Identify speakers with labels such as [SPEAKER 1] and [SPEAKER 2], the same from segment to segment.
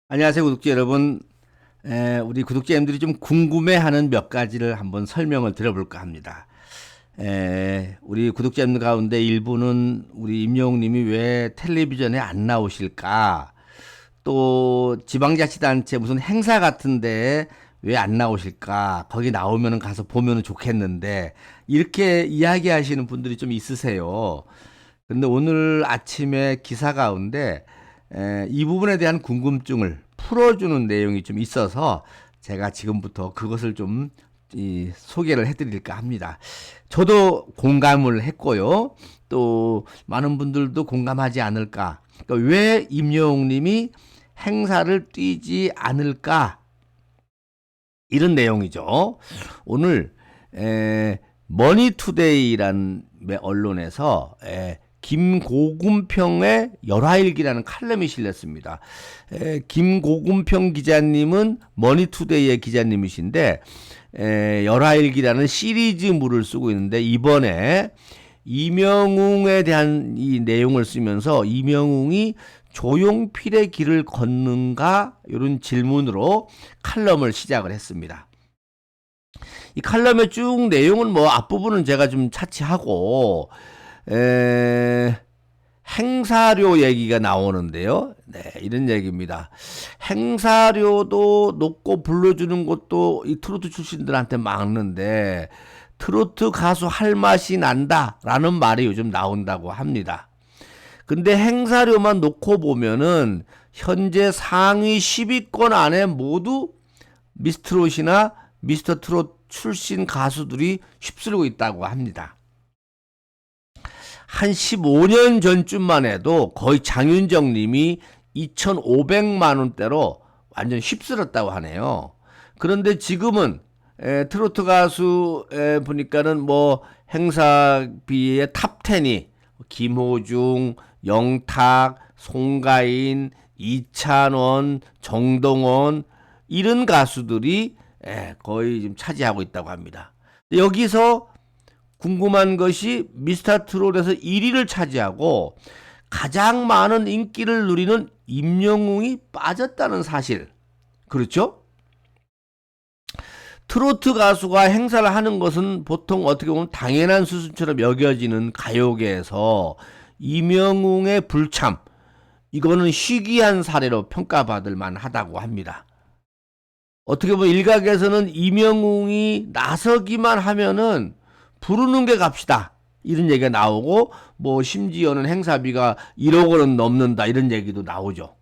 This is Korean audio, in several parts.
[SPEAKER 1] 안녕하세요, 구독자 여러분. 우리 구독자님들이 좀 궁금해하는 몇 가지를 한번 설명을 드려볼까 합니다. 우리 구독자님들 가운데 일부는 우리 임영웅님이 왜 텔레비전에 안 나오실까? 또 지방자치단체 무슨 행사 같은데 왜 안 나오실까? 거기 나오면은 가서 보면은 좋겠는데 이렇게 이야기하시는 분들이 좀 있으세요. 근데 오늘 아침에 기사 가운데 이 부분에 대한 궁금증을 풀어주는 내용이 좀 있어서 제가 지금부터 그것을 좀 소개를 해드릴까 합니다. 저도 공감을 했고요. 또 많은 분들도 공감하지 않을까. 그러니까 왜 임영웅님이 행사를 뛰지 않을까? 이런 내용이죠. 오늘 머니투데이라는 언론에서 김고금평의 열화일기라는 칼럼이 실렸습니다. 김고금평 기자님은 머니투데이의 기자님이신데 열화일기라는 시리즈물을 쓰고 있는데 이번에 이명웅에 대한 이 내용을 쓰면서 이명웅이 조용필의 길을 걷는가 이런 질문으로 칼럼을 시작을 했습니다. 이 칼럼의 쭉 내용은 뭐 앞부분은 제가 좀 차치하고 행사료 얘기가 나오는데요. 네, 이런 얘기입니다. 행사료도 높고 불러주는 것도 이 트로트 출신들한테 막는데 트로트 가수 할 맛이 난다라는 말이 요즘 나온다고 합니다. 근데 행사료만 놓고 보면은 현재 상위 10위권 안에 모두 미스트롯이나 미스터 트롯 출신 가수들이 휩쓸고 있다고 합니다. 한 15년 전쯤만 해도 거의 장윤정 님이 2,500만 원대로 완전 휩쓸었다고 하네요. 그런데 지금은 트로트 가수 보니까는 뭐 행사비의 탑10이 김호중, 영탁, 송가인, 이찬원, 정동원 이런 가수들이 거의 지금 차지하고 있다고 합니다. 여기서 궁금한 것이 미스터 트롯에서 1위를 차지하고 가장 많은 인기를 누리는 임영웅이 빠졌다는 사실. 그렇죠? 트로트 가수가 행사를 하는 것은 보통 어떻게 보면 당연한 수순처럼 여겨지는 가요계에서 임영웅의 불참, 이거는 희귀한 사례로 평가받을 만하다고 합니다. 어떻게 보면 일각에서는 임영웅이 나서기만 하면은 부르는 게 값이다 이런 얘기가 나오고 뭐 심지어는 행사비가 1억 원은 넘는다 이런 얘기도 나오죠.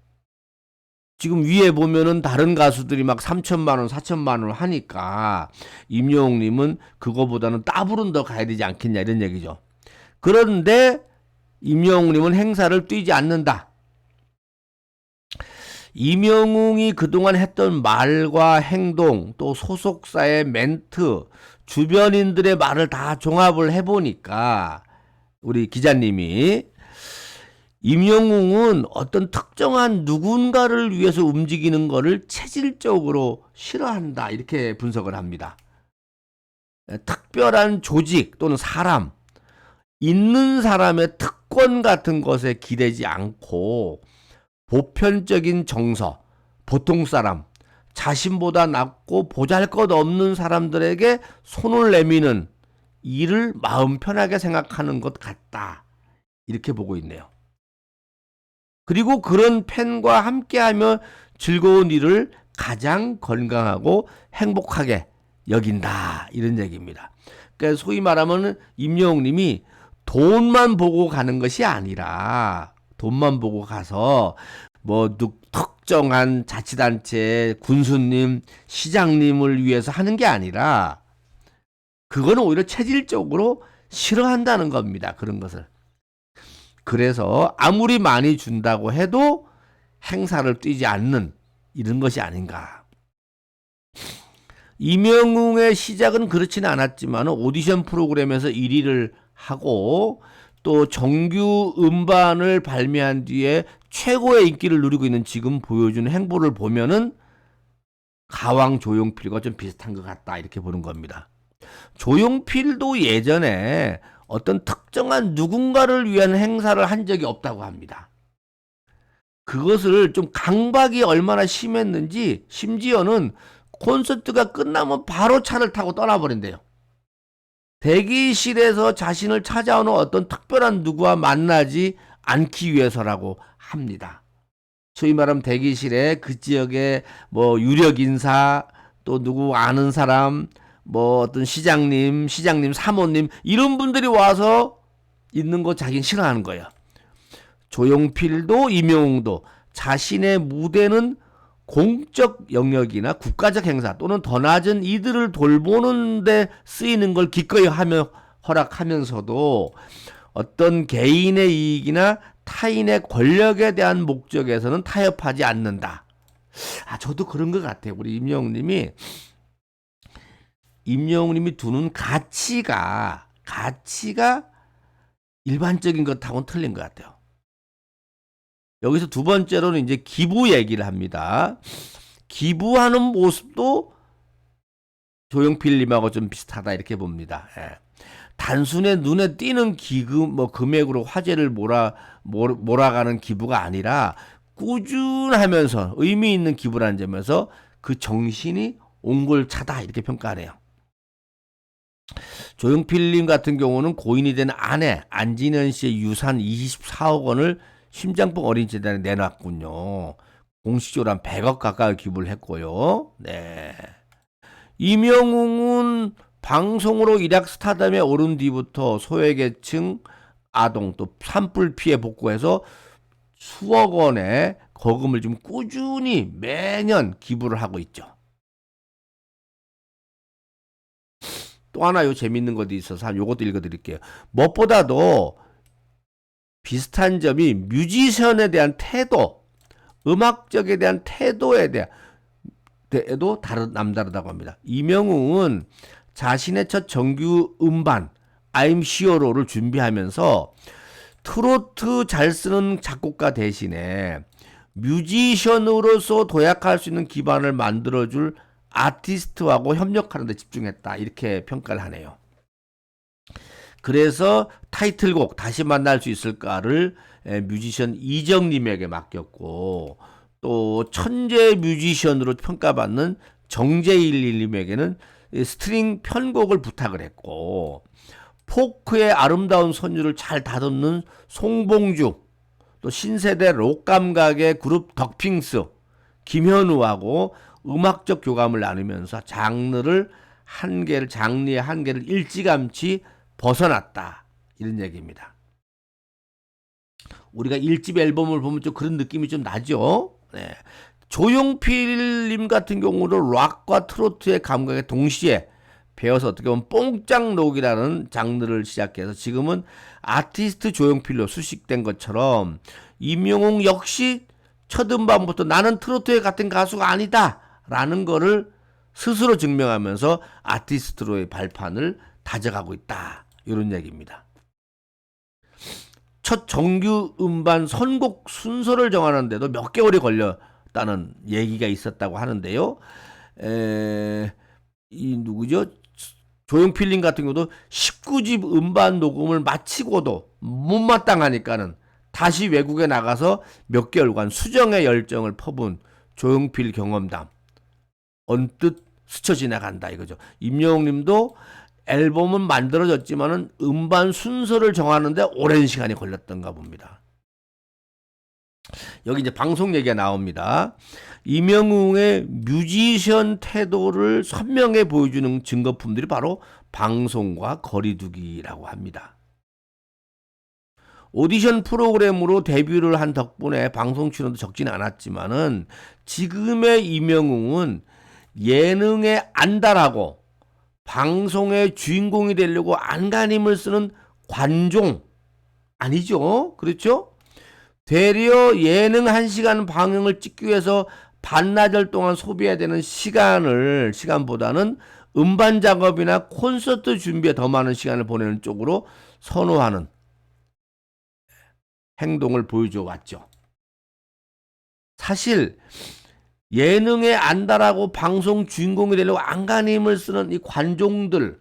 [SPEAKER 1] 지금 위에 보면은 다른 가수들이 막 3천만 원, 4천만 원 하니까 임영웅님은 그거보다는 따블은 더 가야 되지 않겠냐 이런 얘기죠. 그런데 임영웅님은 행사를 뛰지 않는다. 임영웅이 그동안 했던 말과 행동, 또 소속사의 멘트, 주변인들의 말을 다 종합을 해보니까 우리 기자님이 임영웅은 어떤 특정한 누군가를 위해서 움직이는 것을 체질적으로 싫어한다 이렇게 분석을 합니다. 특별한 조직 또는 사람, 있는 사람의 특권 같은 것에 기대지 않고 보편적인 정서, 보통 사람, 자신보다 낫고 보잘것없는 사람들에게 손을 내미는 일을 마음 편하게 생각하는 것 같다. 이렇게 보고 있네요. 그리고 그런 팬과 함께하며 즐거운 일을 가장 건강하고 행복하게 여긴다. 이런 얘기입니다. 그러니까 소위 말하면 임영웅님이 돈만 보고 가는 것이 아니라 돈만 보고 가서 뭐 특정한 자치단체 군수님, 시장님을 위해서 하는 게 아니라 그거는 오히려 체질적으로 싫어한다는 겁니다. 그런 것을. 그래서 아무리 많이 준다고 해도 행사를 뛰지 않는 이런 것이 아닌가. 이명웅의 시작은 그렇지는 않았지만 오디션 프로그램에서 1위를 하고 또 정규 음반을 발매한 뒤에 최고의 인기를 누리고 있는 지금 보여주는 행보를 보면은 가왕 조용필과 좀 비슷한 것 같다 이렇게 보는 겁니다. 조용필도 예전에 어떤 특정한 누군가를 위한 행사를 한 적이 없다고 합니다. 그것을 좀 강박이 얼마나 심했는지 심지어는 콘서트가 끝나면 바로 차를 타고 떠나버린대요. 대기실에서 자신을 찾아오는 어떤 특별한 누구와 만나지 않기 위해서라고 합니다. 소위 말하면 대기실에 그 지역에 뭐 유력 인사 또 누구 아는 사람 뭐 어떤 시장님 사모님 이런 분들이 와서 있는 거 자기는 싫어하는 거예요. 조용필도 임영웅도 자신의 무대는 공적 영역이나 국가적 행사 또는 더 낮은 이들을 돌보는 데 쓰이는 걸 기꺼이 하며 허락하면서도 어떤 개인의 이익이나 타인의 권력에 대한 목적에서는 타협하지 않는다. 저도 그런 것 같아요. 우리 임영웅님이 두는 가치가 일반적인 것하고는 틀린 것 같아요. 여기서 두 번째로는 이제 기부 얘기를 합니다. 기부하는 모습도 조용필님하고 좀 비슷하다 이렇게 봅니다. 예. 단순히 눈에 띄는 기금 금액으로 화제를 몰아가는 기부가 아니라 꾸준하면서 의미 있는 기부라는 점에서 그 정신이 옹골차다 이렇게 평가하네요. 조용필님 같은 경우는 고인이 된 아내 안진현 씨의 유산 24억 원을 심장병 어린이재단에 내놨군요. 공식적으로 한 100억 가까이 기부를 했고요. 네. 임영웅은 방송으로 일약 스타덤에 오른 뒤부터 소외계층 아동 또 산불 피해 복구해서 수억 원의 거금을 좀 꾸준히 매년 기부를 하고 있죠. 또 하나 재밌는 것도 있어서 요것도 읽어드릴게요. 무엇보다도 비슷한 점이 뮤지션에 대한 태도, 음악적에 대한 태도에 대해도 남다르다고 합니다. 임영웅은 자신의 첫 정규 음반 I'm Hero를 준비하면서 트로트 잘 쓰는 작곡가 대신에 뮤지션으로서 도약할 수 있는 기반을 만들어줄 아티스트하고 협력하는 데 집중했다 이렇게 평가를 하네요. 그래서 타이틀곡 다시 만날 수 있을까를 뮤지션 이정님에게 맡겼고 또 천재 뮤지션으로 평가받는 정재일님에게는 스트링 편곡을 부탁을 했고 포크의 아름다운 선율을 잘 다듬는 송봉주 또 신세대 록 감각의 그룹 덕핑스 김현우하고 음악적 교감을 나누면서 장르의 한계를 일찌감치 벗어났다 이런 얘기입니다. 우리가 1집 앨범을 보면 좀 그런 느낌이 좀 나죠. 네. 조용필님 같은 경우도 락과 트로트의 감각에 동시에 배워서 어떻게 보면 뽕짝록이라는 장르를 시작해서 지금은 아티스트 조용필로 수식된 것처럼 임영웅 역시 첫 음반부터 나는 트로트에 같은 가수가 아니다 라는 거를 스스로 증명하면서 아티스트로의 발판을 다져가고 있다 이런 얘기입니다. 첫 정규 음반 선곡 순서를 정하는데도 몇 개월이 걸렸다는 얘기가 있었다고 하는데요. 누구죠? 조용필님 같은 경우도 19집 음반 녹음을 마치고도 못마땅하니까는 다시 외국에 나가서 몇 개월간 수정의 열정을 퍼본 조용필 경험담 언뜻 스쳐 지나간다 이거죠. 임영웅님도 앨범은 만들어졌지만은 음반 순서를 정하는데 오랜 시간이 걸렸던가 봅니다. 여기 이제 방송 얘기가 나옵니다. 임영웅의 뮤지션 태도를 선명히 보여주는 증거품들이 바로 방송과 거리두기라고 합니다. 오디션 프로그램으로 데뷔를 한 덕분에 방송 출연도 적지는 않았지만은 지금의 임영웅은 예능에 안달하고 방송의 주인공이 되려고 안간힘을 쓰는 관종 아니죠? 그렇죠? 되려 예능 1시간 방영을 찍기 위해서 반나절 동안 소비해야 되는 시간보다는 음반 작업이나 콘서트 준비에 더 많은 시간을 보내는 쪽으로 선호하는 행동을 보여줘 왔죠. 사실 예능에 안달하고 방송 주인공이 되려고 안간힘을 쓰는 이 관종들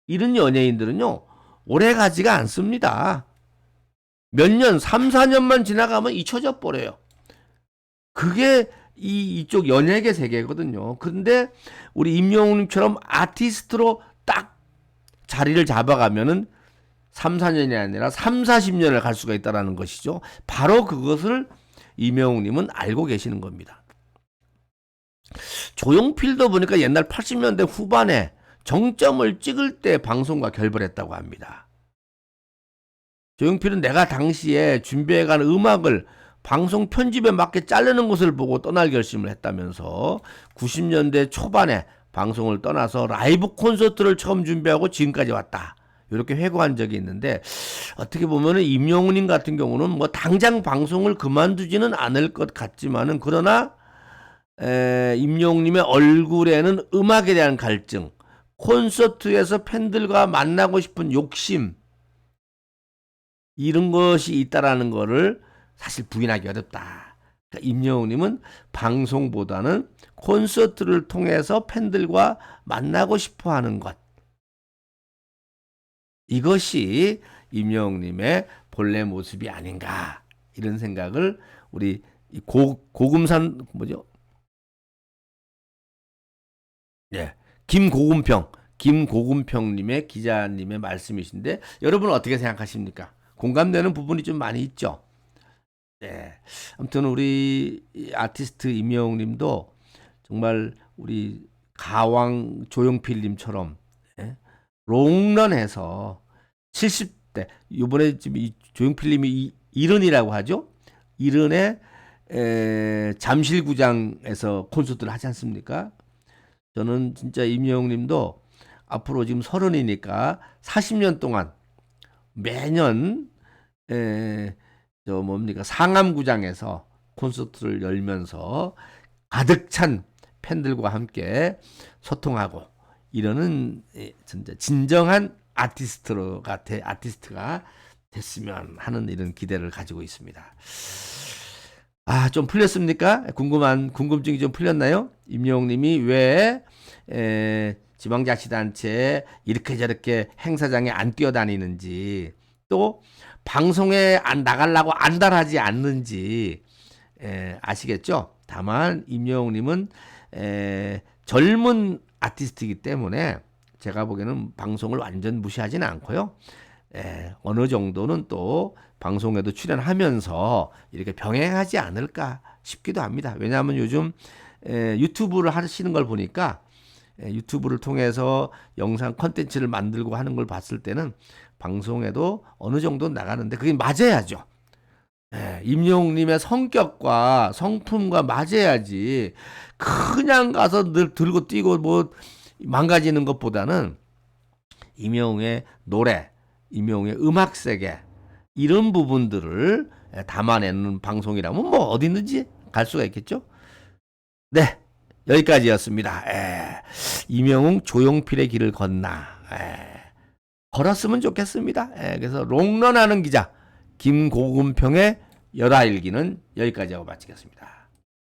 [SPEAKER 1] 이런 연예인들은요 오래 가지가 않습니다. 몇 년, 3, 4년만 지나가면 잊혀져 버려요. 그게 이쪽 연예계 세계거든요. 근데 우리 임영웅님처럼 아티스트로 딱 자리를 잡아가면은 3, 4년이 아니라 3, 40년을 갈 수가 있다는 것이죠. 바로 그것을 임영웅님은 알고 계시는 겁니다. 조용필도 보니까 옛날 80년대 후반에 정점을 찍을 때 방송과 결별했다고 합니다. 조용필은 내가 당시에 준비해간 음악을 방송 편집에 맞게 자르는 것을 보고 떠날 결심을 했다면서 90년대 초반에 방송을 떠나서 라이브 콘서트를 처음 준비하고 지금까지 왔다. 이렇게 회고한 적이 있는데 어떻게 보면은 임영웅님 같은 경우는 뭐 당장 방송을 그만두지는 않을 것 같지만은 그러나 임영웅님의 얼굴에는 음악에 대한 갈증, 콘서트에서 팬들과 만나고 싶은 욕심 이런 것이 있다라는 거를 사실 부인하기 어렵다. 그러니까 임영웅님은 방송보다는 콘서트를 통해서 팬들과 만나고 싶어하는 것. 이것이 임영웅님의 본래 모습이 아닌가 이런 생각을 우리 고금산 뭐죠? 예, 김고금평님의 기자님의 말씀이신데 여러분은 어떻게 생각하십니까? 공감되는 부분이 좀 많이 있죠. 네. 아무튼 우리 아티스트 임영웅님도 정말 우리 가왕 조용필님처럼 예? 롱런해서 70대 이번에 지금 이 조용필님이 이른이라고 하죠. 이른에 잠실구장에서 콘서트를 하지 않습니까? 저는 진짜 임영웅님도 앞으로 지금 30이니까 40년 동안 매년 저 뭡니까 상암구장에서 콘서트를 열면서 가득 찬 팬들과 함께 소통하고 이러는 진짜 진정한 아티스트가 됐으면 하는 이런 기대를 가지고 있습니다. 아, 좀 풀렸습니까? 궁금증이 좀 풀렸나요? 임영웅님이 왜 지방자치단체에 이렇게 저렇게 행사장에 안 뛰어다니는지 또 방송에 안 나가려고 안달하지 않는지 아시겠죠? 다만 임영웅님은 젊은 아티스트이기 때문에 제가 보기에는 방송을 완전 무시하지는 않고요. 어느 정도는 또 방송에도 출연하면서 이렇게 병행하지 않을까 싶기도 합니다. 왜냐하면 요즘 유튜브를 하시는 걸 보니까 유튜브를 통해서 영상 콘텐츠를 만들고 하는 걸 봤을 때는 방송에도 어느 정도 나가는데 그게 맞아야죠. 임영웅님의 성격과 성품과 맞아야지 그냥 가서 늘 들고 뛰고 뭐 망가지는 것보다는 임영웅의 노래, 임영웅의 음악 세계 이런 부분들을 담아내는 방송이라면 뭐 어디든지 갈 수가 있겠죠. 네, 여기까지였습니다. 임영웅 조용필의 길을 걷나 걸었으면 좋겠습니다. 그래서 롱런하는 기자 김고금평의 열하일기는 여기까지 하고 마치겠습니다.